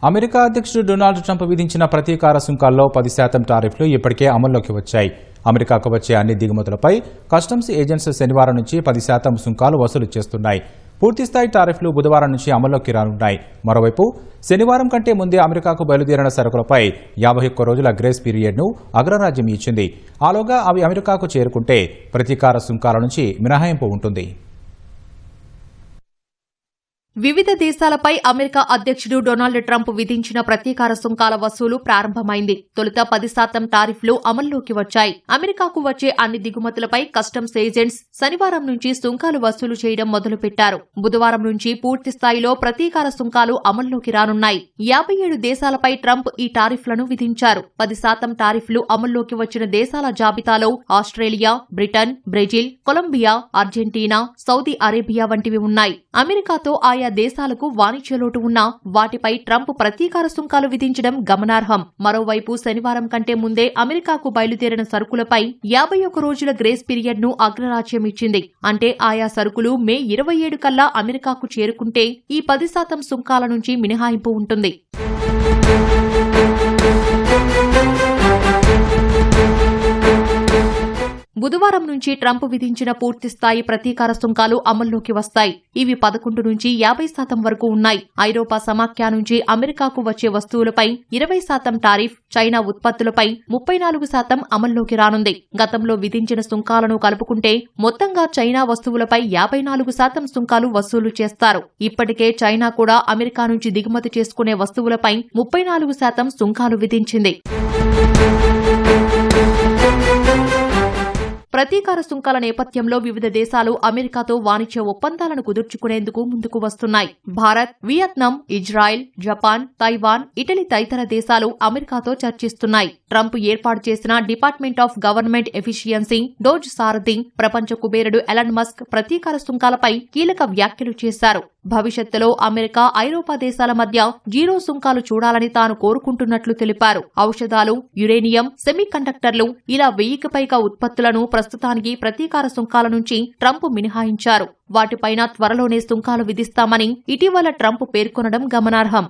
America అధ్యక్షుడు Donald Trump విధించిన ప్రతీకార సుంకాల్లో 10% టారిఫ్లు ఇప్పటికే అమల్లోకి వచ్చాయి. అమెరికాకు వచ్చే అన్ని దిగుమతులపై కస్టమ్స్ ఏజెంట్స్ శనివారం నుంచి 10% సుంకాలు వసూలు చేస్తున్నాయి. పూర్తిస్థాయి టారిఫ్లు బుధవారం నుంచి అమల్లోకి రానున్నాయి. మరోవైపు శనివారం కంటే ముందే అమెరికాకు బయలుదేరిన సరుకులపై 51 రోజుల గ్రేస్ పీరియడ్ను అగ్రరాజ్యం ఇచ్చింది. ఆలోగా అవి అమెరికాకు చేరుకుంటే ప్రతీకార సుంకాల నుంచి మినహాయింపు ఉంటుంది. వివిధ దేశాలపై అమెరికా అధ్యక్షుడు డొనాల్డ్ ట్రంప్ విధించిన ప్రతీకార సుంకాల వసూలు ప్రారంభమైంది. తొలుత 10% టారిఫ్లు అమల్లోకి వచ్చాయి. అమెరికాకు వచ్చే అన్ని దిగుమతులపై కస్టమ్స్ ఏజెంట్స్ శనివారం నుంచి సుంకాలు వసూలు చేయడం మొదలుపెట్టారు. బుధవారం నుంచి పూర్తి స్థాయిలో ప్రతీకార సుంకాలు అమల్లోకి రానున్నాయి. 57 దేశాలపై ట్రంప్ ఈ టారిఫ్లను విధించారు. 10% టారిఫ్లు అమల్లోకి వచ్చిన దేశాల జాబితాలో Australia, Britain, Brazil, Colombia, Argentina, Saudi Arabia వంటివి ఉన్నాయి. అమెరికాతో ఆయా దేశాలకు వాణిజ్య లోటు ఉన్నా వాటిపై ట్రంప్ ప్రతీకార సుంకాలు విధించడం గమనార్హం. మరోవైపు శనివారం కంటే ముందే అమెరికాకు బయలుదేరిన సరుకులపై 51 రోజుల గ్రేస్ పీరియడ్ ను అగ్రరాజ్యం ఇచ్చింది. అంటే ఆయా సరుకులు మే 27 కల్లా అమెరికాకు చేరుకుంటే ఈ 10% సుంకాల నుంచి మినహాయింపు ఉంటుంది. బుధవారం నుంచి ట్రంప్ విధించిన పూర్తిస్థాయి ప్రతీకార సుంకాలు అమల్లోకి వస్తాయి. ఇవి 11 నుంచి 50% వరకు ఉన్నాయి. ఐరోపా సమాఖ్య నుంచి అమెరికాకు వచ్చే వస్తువులపై 20% టారిఫ్, చైనా ఉత్పత్తులపై 34% అమల్లోకి రానుంది. గతంలో విధించిన సుంకాలను కలుపుకుంటే మొత్తంగా చైనా వస్తువులపై 54% సుంకాలు వసూలు చేస్తారు. ఇప్పటికే చైనా కూడా అమెరికా నుంచి దిగుమతి చేసుకునే వస్తువులపై 34% సుంకాలు విధించింది. ప్రతీకార సుంకాల నేపథ్యంలో వివిధ దేశాలు అమెరికాతో వాణిజ్య ఒప్పందాలను కుదుర్చుకునేందుకు ముందుకు వస్తున్నాయి. Bharat, Vietnam, Israel, Japan, Taiwan, Italy తదితర దేశాలు అమెరికాతో చర్చిస్తున్నాయి. ట్రంప్ ఏర్పాటు చేసిన department of government efficiency DOGE సారథి ప్రపంచ కుబేరుడు ఎలన్ మస్క్ ప్రతీకార సుంకాలపై కీలక వ్యాఖ్యలు చేశారు. భవిష్యత్తులో అమెరికా, ఐరోపా దేశాల మధ్య జీరో సుంకాలు చూడాలని తాను కోరుకుంటున్నట్లు తెలిపారు. ఔషధాలు, యురేనియం, సెమీకండక్టర్లు ఇలా 1000కి పైగా ఉత్పత్తులను ప్రస్తుతానికి ప్రతీకార సుంకాల నుంచి ట్రంప్ మినహాయించారు. వాటిపైన త్వరలోనే సుంకాలు విధిస్తామని ఇటీవల ట్రంప్ పేర్కొనడం గమనార్హం.